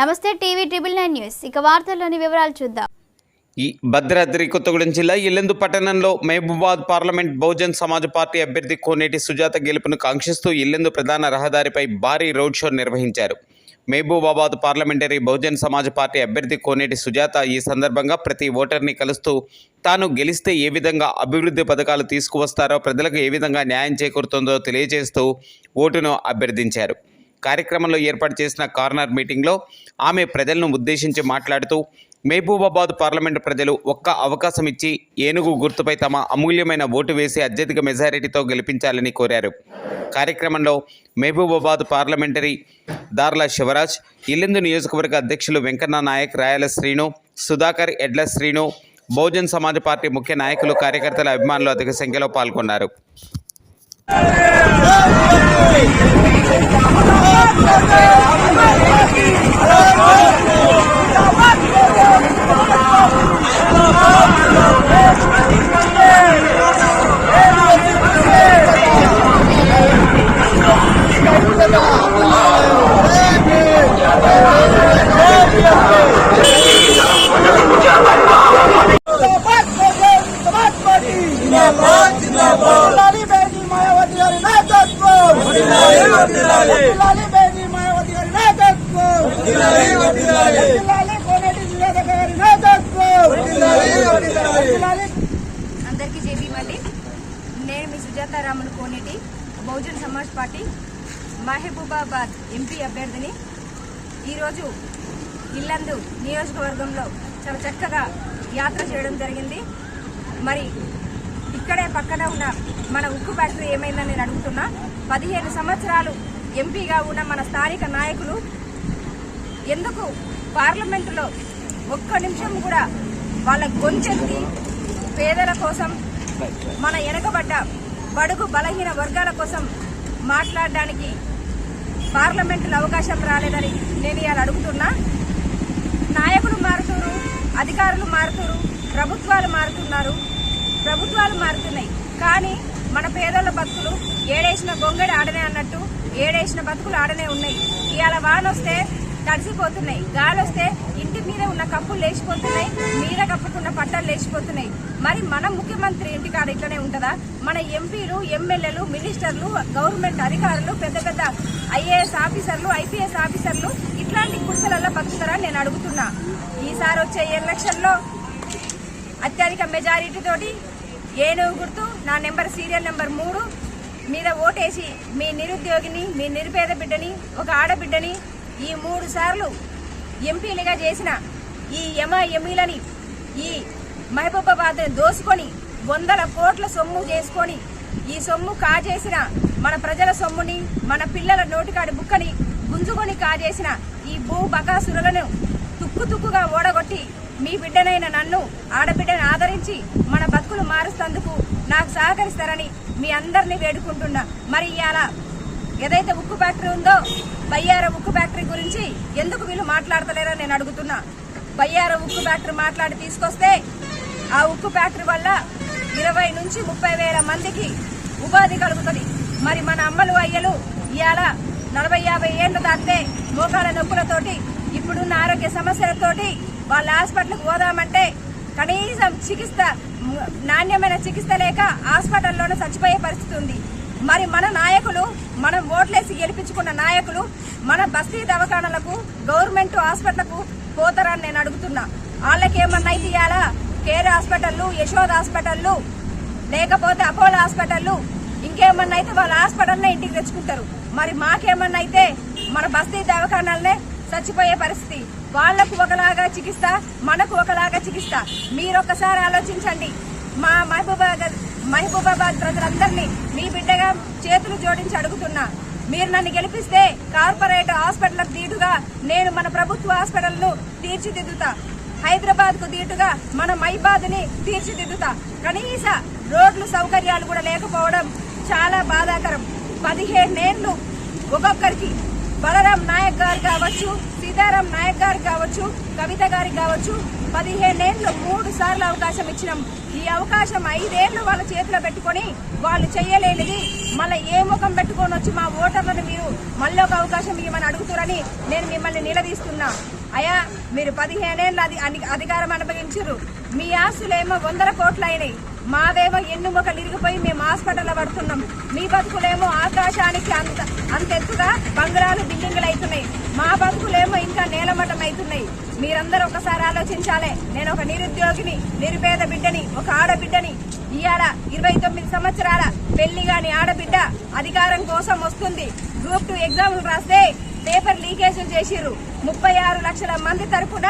నమస్తే TV triple 9 news. ఇక వార్తల్లోని వివరాలు చూద్దాం. ఈ భద్రాద్రి కొత్తగూడెం జిల్లా ఇల్లెందు పట్టణంలో మహబూబాబాద్ పార్లమెంట్ బహుజన్ సమాజ్ పార్టీ అభ్యర్థి కోనేటి సుజాత గెలుపును కాంక్షిస్తూ ఇల్లెందు ప్రధాన రహదారిపై భారీ రోడ్ షో నిర్వహించారు. మహబూబాబాద్ పార్లమెంటరీ బహుజన్ సమాజ్ పార్టీ అభ్యర్థి కోనేటి సుజాత ఈ సందర్భంగా ప్రతి ఓటర్ని కలుస్తూ తాను గెలిస్తే ఏ విధంగా అభివృద్ధి పథకాలు తీసుకువస్తారో, ప్రజలకు ఏ విధంగా న్యాయం చేకూరుతుందో తెలియజేస్తూ ఓటును అభ్యర్థించారు. కార్యక్రమంలో ఏర్పాటు చేసిన కార్నర్ మీటింగ్లో ఆమె ప్రజలను ఉద్దేశించి మాట్లాడుతూ మహబూబాబాద్ పార్లమెంటు ప్రజలు ఒక్క అవకాశం ఇచ్చి ఏనుగు గుర్తుపై తమ అమూల్యమైన ఓటు వేసి అత్యధిక మెజారిటీతో గెలిపించాలని కోరారు. కార్యక్రమంలో మహబూబాబాద్ పార్లమెంటరీ దార్ల శివరాజ్, ఇల్లెందు నియోజకవర్గ అధ్యక్షులు వెంకన్న నాయక్, రాయల శ్రీను, సుధాకర్, ఎడ్ల శ్రీను, బహుజన్ సమాజ్ పార్టీ ముఖ్య నాయకులు, కార్యకర్తల, అభిమానులు అధిక సంఖ్యలో పాల్గొన్నారు. అందరికీ జేబీ మళ్ళీ. నేను మీ సుజాత రాములు కోనేటి, బహుజన్ సమాజ్ పార్టీ మహబూబాబాద్ ఎంపీ అభ్యర్థిని. ఈరోజు ఇల్లందు నియోజకవర్గంలో చాలా చక్కగా యాత్ర చేయడం జరిగింది. మరి ఇక్కడే పక్కన ఉన్న మన ఉక్కు ఫ్యాక్టరీ ఏమైందని నేను అడుగుతున్నా. 15 సంవత్సరాలు ఎంపీగా ఉన్న మన స్థానిక నాయకులు ఎందుకు పార్లమెంటులో ఒక్క నిమిషం కూడా వాళ్ళ గొంచెత్తి పేదల కోసం, మన వెనకబడ్డ బడుగు బలహీన వర్గాల కోసం మాట్లాడడానికి పార్లమెంటులో అవకాశం రాలేదని నేను ఇవాళ అడుగుతున్నా. నాయకులు మారుతున్నారు, అధికారులు మారుతున్నారు, ప్రభుత్వాలు మారుతున్నాయి. కానీ మన పేదల బతుకులు ఏడేసిన గొంగడి ఆడనే అన్నట్టు ఏడేసిన బతుకులు ఆడనే ఉన్నాయి. ఇవాళ వానొస్తే తడిసిపోతున్నాయి, గాలొస్తే ఇంటి మీద ఉన్న కప్పులు లేచిపోతున్నాయి, మీద కప్పుకున్న పట్టాలు లేచిపోతున్నాయి. మరి మన ముఖ్యమంత్రి ఇంటికాడ ఇట్లనే ఉంటుందా? మన ఎంపీలు, ఎమ్మెల్యేలు, మినిస్టర్లు, గవర్నమెంట్ అధికారులు, పెద్ద పెద్ద ఐఏఎస్ ఆఫీసర్లు, ఐపీఎస్ ఆఫీసర్లు ఇట్లాంటి గుడిసెలలో బతుకుతారని నేను అడుగుతున్నా. ఈసారి వచ్చే ఎలక్షన్లో అత్యధిక మెజారిటీ తోటి ఏనుగు గుర్తు, నా సీరియల్ నెంబర్ 3 మీద ఓటేసి మీ నిరుద్యోగిని, మీ నిరుపేద బిడ్డని, ఒక ఆడబిడ్డని ఈ 3 సార్లు ఎంపీలుగా చేసిన ఈ ఎంఈలని ఈ మహబూబాబాద్ దోసుకొని 100 కోట్ల సొమ్ము చేసుకొని ఈ సొమ్ము కాజేసిన మన ప్రజల సొమ్ముని, మన పిల్లల నోటికాడి బుక్కని గుంజుకొని కాజేసిన ఈ భూ బకాసురులను తుక్కుగా ఓడగొట్టి మీ బిడ్డనైన నన్ను, ఆడబిడ్డను ఆదరించి మన బతుకులు మారుస్తందుకు నాకు సహకరిస్తారని మీ అందరినీ వేడుకుంటున్నా. మరి ఇవాళ ఏదైతే ఉక్కు ఫ్యాక్టరీ ఉందో, బయ్యార ఉక్కు ఫ్యాక్టరీ గురించి ఎందుకు వీళ్ళు మాట్లాడతలేరని నేను అడుగుతున్నా. బయ్యార ఉక్కు ఫ్యాక్టరీ మాట్లాడి తీసుకొస్తే ఆ ఉక్కు ఫ్యాక్టరీ వల్ల 20 నుంచి 30 వేల మందికి ఉపాధి కలుగుతుంది. మరి మన అమ్మలు, అయ్యలు ఇవాళ 40-50 ఏళ్లు దాటితే మోకాల నొప్పులతోటి, ఇప్పుడున్న ఆరోగ్య సమస్యలతోటి వాళ్ళ హాస్పిటల్కి పోదామంటే కనీసం నాణ్యమైన చికిత్స లేక హాస్పిటల్లోనే చచ్చిపోయే పరిస్థితి ఉంది. మరి మన నాయకులు, మనం ఓట్లేసి గెలిపించుకున్న నాయకులు మన బస్తీ దవాఖానాలకు, గవర్నమెంట్ హాస్పిటల్కు పోతారని నేను అడుగుతున్నా. వాళ్ళకేమన్నా అయితే ఇవాళ కేర్ హాస్పిటళ్ళు, యశోద్ హాస్పిటళ్ళు, లేకపోతే అపోలో హాస్పిటళ్ళు, ఇంకేమన్నా అయితే వాళ్ళ హాస్పిటల్నే ఇంటికి తెచ్చుకుంటారు. మరి మాకేమన్నా అయితే మన బస్తీ దవాఖానాలనే చచ్చిపోయే పరిస్థితి. వాళ్లకు ఒకలాగా చికిత్స, మనకు ఒకలాగా చికిత్స. మీరొక్కసారి ఆలోచించండి. మా మహబూబాబాద్ ప్రజలందరినీ మీ బిడ్డగా చేతులు జోడించి అడుగుతున్నా. మీరు నన్ను గెలిపిస్తే కార్పొరేట్ హాస్పిటల్కు దీటుగా నేను మన ప్రభుత్వ హాస్పిటల్ను తీర్చిదిద్దుతా. హైదరాబాద్ కు దీటుగా మన మహిబాద్ ని తీర్చిదిద్దుతా. కనీస రోడ్లు సౌకర్యాలు కూడా లేకపోవడం చాలా బాధాకరం. 15 ఏళ్లు ఒక్కొక్కరికి, బలరాం నాయక్ గారు కావచ్చు, సీతారాం నాయక్ గారు కావచ్చు, కవిత గారికి కావచ్చు, 15 ఏళ్లు 3 సార్లు అవకాశం ఇచ్చినాం. ఈ అవకాశం 5 ఏళ్లు వాళ్ళ చేతిలో పెట్టుకుని వాళ్ళు చెయ్యలేనిది మళ్ళీ ఏ ముఖం పెట్టుకొని వచ్చి మా ఓటర్లను మీరు మళ్ళీ ఒక అవకాశం ఇవ్వమని అడుగుతారని నేను మిమ్మల్ని నిలదీస్తున్నా. అయ్యా, మీరు 15 ఏళ్ళ అధికారం అనుభవించారు. మీ ఆస్తులేమో 100 కోట్లు అయినాయి. మావేమో ఎన్నుముకలు ఇరిగిపోయి మేము హాస్పిటల్లో పడుతున్నాం. మీ బతుకులేమో ఆకాశానికి అంతెత్తుగా బంగారాలు బిల్డింగులు అవుతున్నాయి. మా బతుకులేమో ఇంకా నేలమట్టం అవుతున్నాయి. మీరందరూ ఒకసారి ఆలోచించాలి. నేను ఒక నిరుద్యోగిని, నిరుపేద బిడ్డని, ఒక ఆడబిడ్డని. ఇవాళ 29 సంవత్సరాల పెళ్లి గాని ఆడబిడ్డ అధికారం కోసం వస్తుంది. గ్రూప్ 2 ఎగ్జామ్లు రాస్తే పేపర్ లీకేజీలు చేసిర్రు. 36 లక్షల మంది తరఫున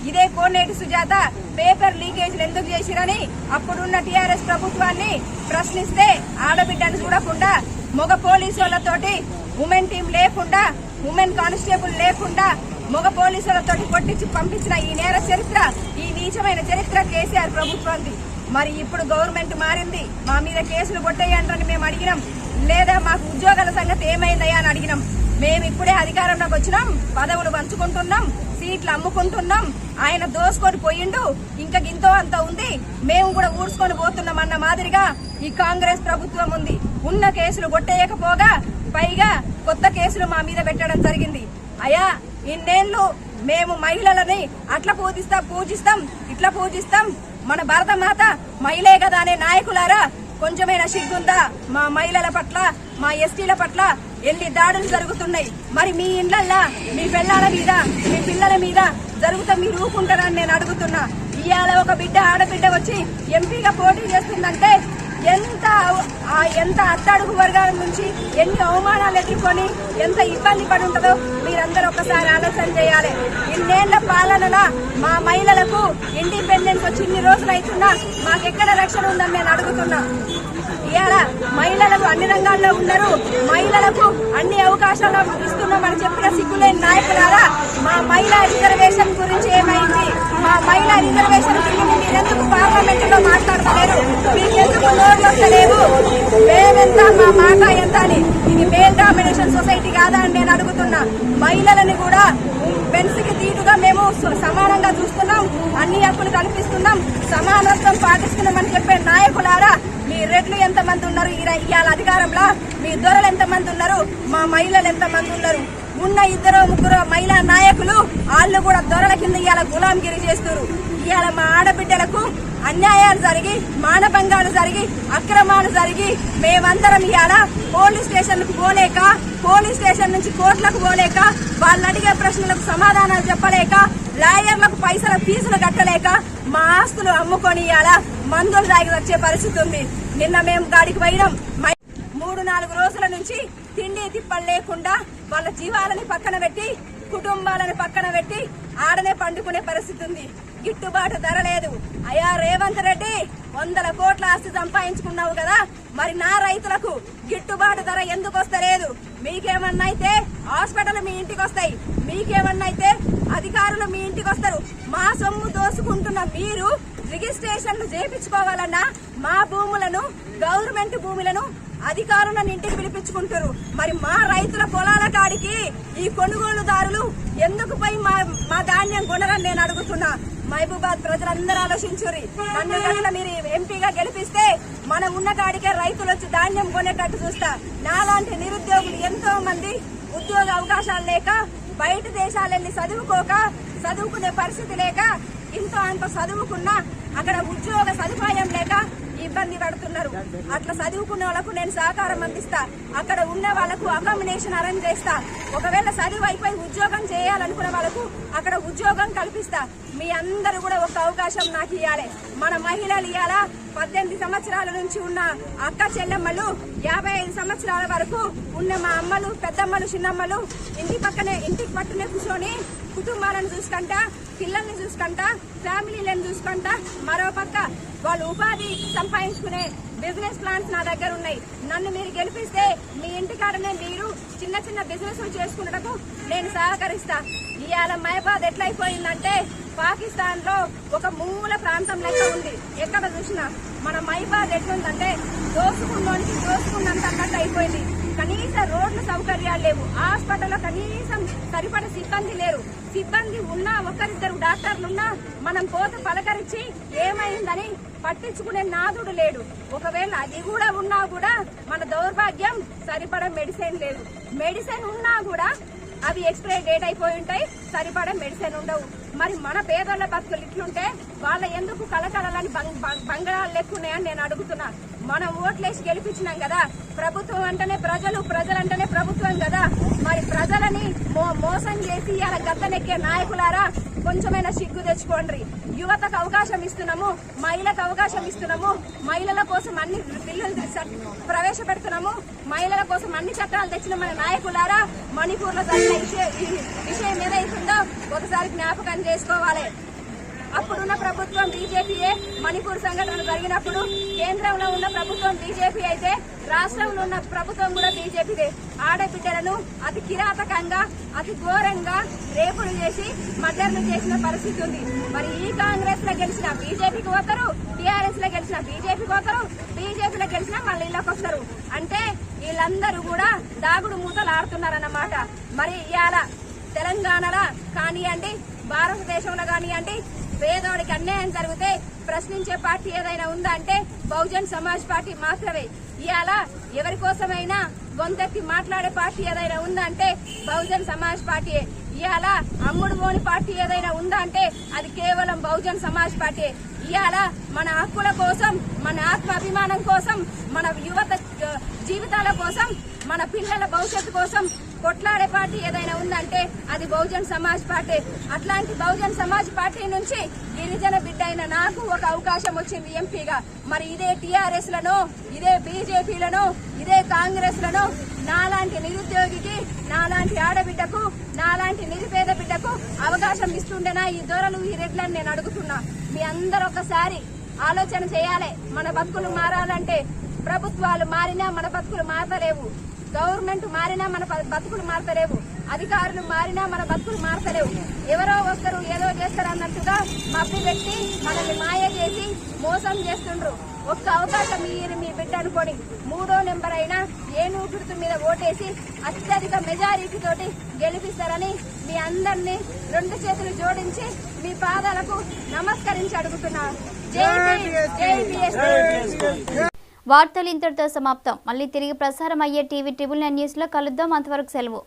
ఇదే కోనేటి సుజాత పేపర్ లీకేజీలు ఎందుకు చేసిరని అప్పుడున్న టీఆర్ఎస్ ప్రభుత్వాన్ని ప్రశ్నిస్తే ఆడబిడ్డను చూడకుండా మగ పోలీసులతోటి ఉమెన్ టీం లేకుండా, ఉమెన్ కానిస్టేబుల్ లేకుండా మగ పోలీసులతోటి కొట్టించి పంపించిన ఈ నేర చరిత్ర, ఈ నీచమైన చరిత్ర కేసీఆర్ ప్రభుత్వానికి. మరి ఇప్పుడు గవర్నమెంట్ మారింది, మా మీద కేసులు కొట్టేయంటారని మేము అడిగినాం. లేదా మాకు ఉద్యోగాల సంగతి ఏమైందయ్యా అని అడిగినాం. మేము ఇప్పుడే అధికారంలోకి వచ్చినాం, పదవులు పంచుకుంటున్నాం, సీట్లు అమ్ముకుంటున్నాం. ఆయన దోసుకొని పోయిండు, ఇంకా గింతో అంత ఉంది, మేము కూడా ఊడ్చుకొని పోతున్నాం అన్న మాదిరిగా ఈ కాంగ్రెస్ ప్రభుత్వం ఉంది. ఉన్న కేసులు కొట్టేయకపోగా పైగా కొత్త కేసులు మా మీద పెట్టడం జరిగింది. అయ్యా, ఇన్నేళ్లు మేము మహిళలని అట్లా పూజిస్తాం ఇట్లా పూజిస్తాం, మన భారత మాత మహిళే కదా అనే నాయకులారా, కొంచెమైనా సిగ్గుందా? మా మహిళల పట్ల, మా ఎస్టీల పట్ల ఎన్ని దాడులు జరుగుతున్నాయి. మరి మీ ఇళ్లల్లా మీ పిల్లల మీద, మీ పిల్లల మీద జరుగుతా మీరు ఊరుకుంటారని నేను అడుగుతున్నా. ఇవాళ ఒక బిడ్డ, ఆడబిడ్డ వచ్చి ఎంపీగా పోటీ చేస్తుందంటే ఎంత అట్టడుగు వర్గాల నుంచి ఎన్ని అవమానాలు ఎదుర్కొని ఎంత ఇబ్బంది పడి ఉంటుందో మీరందరూ ఒకసారి ఆలోచన చేయాలి. ఇన్నేళ్ల పాలనలో మా మహిళలకు ఇండిపెండెన్స్ వచ్చి ఇన్ని రోజులు అవుతున్నా మాకెక్కడ రక్షణ ఉందని నేను అడుగుతున్నా. ఇవాళ మహిళలకు అన్ని రంగాల్లో ఉన్నారు, మహిళలకు అన్ని అవకాశాలు ఇస్తున్నామని చెప్పిన సిగ్గులేని నాయకులారా, మా మహిళా రిజర్వేషన్ గురించి ఏమైంది? మా మహిళా రిజర్వేషన్ గురించి మీరెందుకు పార్లమెంట్ లో మాట్లాడతలేరు? మీకెందుకు నోట్లు వస్తలేవు? మేమెంత, మా మాట ఎంత అని? ఇది మేల్ డామినేషన్ సొసైటీ కాదా అని నేను అడుగుతున్నా. మహిళలని కూడా మెన్స్కి తీటుగా మేము సమానంగా చూస్తున్నాం, అన్ని హక్కులు కల్పిస్తున్నాం, సమానత్వం పాటిస్తున్నామని చెప్పే నాయకులారా, మీ రెడ్లు ఎంతమంది ఉన్నారు ఇవాళ అధికారంలో? మీ దొరలు ఎంతమంది ఉన్నారు? మా మహిళలు ఎంతమంది ఉన్నారు? ఉన్న 2-3 మహిళా నాయకులు వాళ్ళు కూడా దొరల కింద ఇవాళ గులాంగిరి చేస్తారు. ఇవాళ మా ఆడబిడ్డలకు అన్యాయాలు జరిగి, మానభంగాలు జరిగి, అక్రమాలు జరిగి మేమందరం ఇవాళ పోలీస్ స్టేషన్లకు పోలేక, పోలీస్ స్టేషన్ నుంచి కోర్టులకు పోలేక, వాళ్ళు అడిగే ప్రశ్నలకు సమాధానాలు చెప్పలేక, లాయర్లకు పైసల ఫీజులు కట్టలేక మా ఆస్తులు అమ్ముకొని ఇవాళ మందులు తాగి వచ్చే పరిస్థితి ఉంది. నిన్న మేము గాడికి పోయినాం. 3-4 రోజుల నుంచి తిండి తిప్పలు లేకుండా వాళ్ళ జీవాలని పక్కన పెట్టి, కుటుంబాలను పక్కన పెట్టి ఆడనే పండుకునే పరిస్థితి ఉంది. గిట్టుబాటు ధర లేదు. అయ్యా రేవంత్ రెడ్డి, 100 కోట్ల ఆస్తి సంపాదించుకున్నావు కదా, మరి నా రైతులకు గిట్టుబాటు ధర ఎందుకు వస్తలేదు? మీకేమన్నా అయితే హాస్పిటల్ మీ ఇంటికి వస్తాయి, మీకేమన్నా అయితే అధికారులు మీ ఇంటికి వస్తారు. మా సొమ్ము దోసుకుంటున్న మీరు రిజిస్ట్రేషన్లు చేయించుకోవాలన్నా మా భూములను, గవర్నమెంట్ భూములను అధికారులను ఇంటికి పిలిపించుకుంటారు. మరి మా రైతుల పొలాల కాడికి ఈ కొనుగోలుదారులు ఎందుకు పోయి మా ధాన్యం కొనరని నేను అడుగుతున్నా. మహబూబాద్ ప్రజలందరూ ఆలోచించుర్రి. నన్ను కనుక మీరు ఎంపీగా గెలిపిస్తే మనం ఉన్న కాడికే రైతులు వచ్చి ధాన్యం కొనేటట్టు చూస్తా. నాలాంటి నిరుద్యోగులు ఎంతో మంది ఉద్యోగ అవకాశాలు లేక, బయట దేశాలెళ్ళి చదువుకునే పరిస్థితి లేక, ఇంతో అంత చదువుకున్నా అక్కడ ఉద్యోగ సదుపాయం లేక ఇబ్బంది పడుతున్నారు. అట్లా చదువుకునే వాళ్ళకు నేను సహకారం అందిస్తా. అక్కడ ఉన్న వాళ్ళకు అకామిడేషన్ అరేంజ్ చేస్తా. ఒకవేళ చదువు అయిపోయి ఉద్యోగం చేయాలనుకున్న వాళ్ళకు అక్కడ ఉద్యోగం కల్పిస్తా. మీ అందరూ కూడా ఒక అవకాశం నాకు ఇవ్వాలి. మన మహిళలు ఇవాళ 18 సంవత్సరాల నుంచి ఉన్న అక్క చెల్లెమ్మలు 55 సంవత్సరాల వరకు ఉన్న మా అమ్మలు, పెద్దమ్మలు, చిన్నమ్మలు ఇంటికి పట్టునే కూర్చొని కుటుంబాలను చూసుకుంటా, పిల్లల్ని చూసుకుంటా, ఫ్యామిలీలను చూసుకుంటా, మరో పక్క వాళ్ళు ఉపాధి సంపాదించుకునే బిజినెస్ ప్లాన్స్ నా దగ్గర ఉన్నాయి. నన్ను మీరు గెలిపిస్తే మీ ఇంటికాడనే మీరు చిన్న చిన్న బిజినెస్ చేసుకున్నటకు నేను సహకరిస్తా. ఇవాళ మహబాద్ ఎట్లయిపోయిందంటే పాకిస్తాన్ లో ఒక మూల ప్రాంతం లెక్క ఉంది. ఎక్కడ చూసినా మన మహబాద్ ఎట్లుందంటే దోసుకున్నోనికి దోసుకున్నంత అన్నట్టు అయిపోయింది. కనీస రోడ్లు సౌకర్యాలు లేవు, హాస్పిటల్లో కనీసం సరిపడ సిబ్బంది లేరు. సిబ్బంది ఉన్నా, ఒకరిద్దరు డాక్టర్లున్నా మనం పోత పలకరించి ఏమైందని పట్టించుకునే నాదుడు లేడు. ఒకవేళ అది కూడా ఉన్నా కూడా మన దౌర్భాగ్యం సరిపడ మెడిసిన్ లేదు. మెడిసిన్ ఉన్నా కూడా అవి ఎక్స్పైరీ డేట్ అయిపోయి ఉంటాయి, సరిపడే మెడిసిన్ ఉండవు. మరి మన పేదోళ్ళ బతుకులు ఇట్లుంటే వాళ్ళ ఎందుకు కళకళలని బంగాళాలు లెక్కున్నాయని నేను అడుగుతున్నా. మనం ఓట్లేసి గెలిపించినాం కదా, ప్రభుత్వం అంటేనే ప్రజలు, ప్రజలంటేనే ప్రభుత్వం కదా. మరి ప్రజలని మోసం చేసి ఇలా గద్దెనెక్కే నాయకులారా కొంచెమైనా సిగ్గు తెచ్చుకోండి. యువతకు అవకాశం ఇస్తున్నాము, మహిళలకు అవకాశం ఇస్తున్నాము, మహిళల కోసం అన్ని బిల్లులు ప్రవేశపెడుతున్నాము, మహిళల కోసం అన్ని చట్టాలు తెచ్చిన మన నాయకులారా మణిపూర్ లో జరిగిన విషయం ఏదైతుందో ఒకసారి జ్ఞాపకం చేసుకోవాలి. అప్పుడున్న ప్రభుత్వం బీజేపీయే. మణిపూర్ సంఘటన జరిగినప్పుడు కేంద్రంలో ఉన్న ప్రభుత్వం బీజేపీ అయితే రాష్ట్రంలో ఉన్న ప్రభుత్వం కూడా బీజేపీదే. ఆడబిడ్డలను అతి కిరాతకంగా, అతి ఘోరంగా రేపులు చేసి మర్డర్లు చేసిన పరిస్థితి ఉంది. మరి ఈ కాంగ్రెస్ లో గెలిచిన బీజేపీకి పోతారు, టీఆర్ఎస్ లో గెలిచిన బీజేపీకి పోతారు, బీజేపీలో గెలిచిన మళ్ళీ ఇళ్ళకి వస్తారు. అంటే వీళ్ళందరూ కూడా దాగుడు మూతలు ఆడుతున్నారన్నమాట. మరి ఇవాళ తెలంగాణలో కానివ్వండి, భారతదేశంలో కానివ్వండి, పేదోడికి అన్యాయం జరిగితే ప్రశ్నించే పార్టీ ఏదైనా ఉందా అంటే బహుజన్ సమాజ్ పార్టీ మాత్రమే. ఇవాళ ఎవరి కోసమైనా గొంతెత్తి మాట్లాడే పార్టీ ఏదైనా ఉందా అంటే బహుజన్ సమాజ్ పార్టీ. ఇవాళ అమ్ముడు పోని పార్టీ ఏదైనా ఉందా అంటే అది కేవలం బహుజన్ సమాజ్ పార్టీ. ఇవాళ మన హక్కుల కోసం, మన ఆత్మాభిమానం కోసం, మన యువత జీవితాల కోసం, మన పిల్లల భవిష్యత్తు కోసం కొట్లాడే పార్టీ ఏదైనా ఉందంటే అది బహుజన్ సమాజ్ పార్టీ. అట్లాంటి బహుజన్ సమాజ్ పార్టీ నుంచి గిరిజన బిడ్డ అయిన నాకు ఒక అవకాశం వచ్చింది ఎంపీగా. మరి ఇదే టీఆర్ఎస్ లను, ఇదే బీజేపీలను, ఇదే కాంగ్రెస్ లను నాలాంటి నిరుద్యోగికి, నాలాంటి ఆడబిడ్డకు, నాలాంటి నిరుపేద బిడ్డకు అవకాశం ఇస్తుండేనా ఈ దొరలు, ఈ రెడ్లని నేను అడుగుతున్నా. మీ అందరూ ఒకసారి ఆలోచన చేయాలి. మన బతుకులు మారాలంటే ప్రభుత్వాలు మారినా మన బతుకులు మారతలేవు, గవర్నమెంట్ మారినా మన బతుకులు మారతలేవు, అధికారులు మారినా మన బతుకులు మారతలేవు. ఎవరో ఒకరు ఏదో చేస్తారు అన్నట్టుగా మబ్బి పెట్టి మనల్ని మాయ చేసి మోసం చేస్తుండ్రు. ఒక్క అవకాశం మీరు మీ బిడ్డ అనుకోని 3వ నెంబర్ అయినా ఏనుగు గుర్తు మీద ఓటేసి అత్యధిక మెజారిటీ తోటి గెలిపిస్తారని మీ అందరినీ 2 చేతులు జోడించి మీ పాదాలకు నమస్కరించి అడుగుతున్నా. జై బీఎస్పీ. వార్తలు ఇంతటితో సమాప్తం. మళ్ళీ తిరిగి ప్రసారం అయ్యే టీవీ 9 న్యూస్ లో కలుద్దాం. అంతవరకు సెలవు.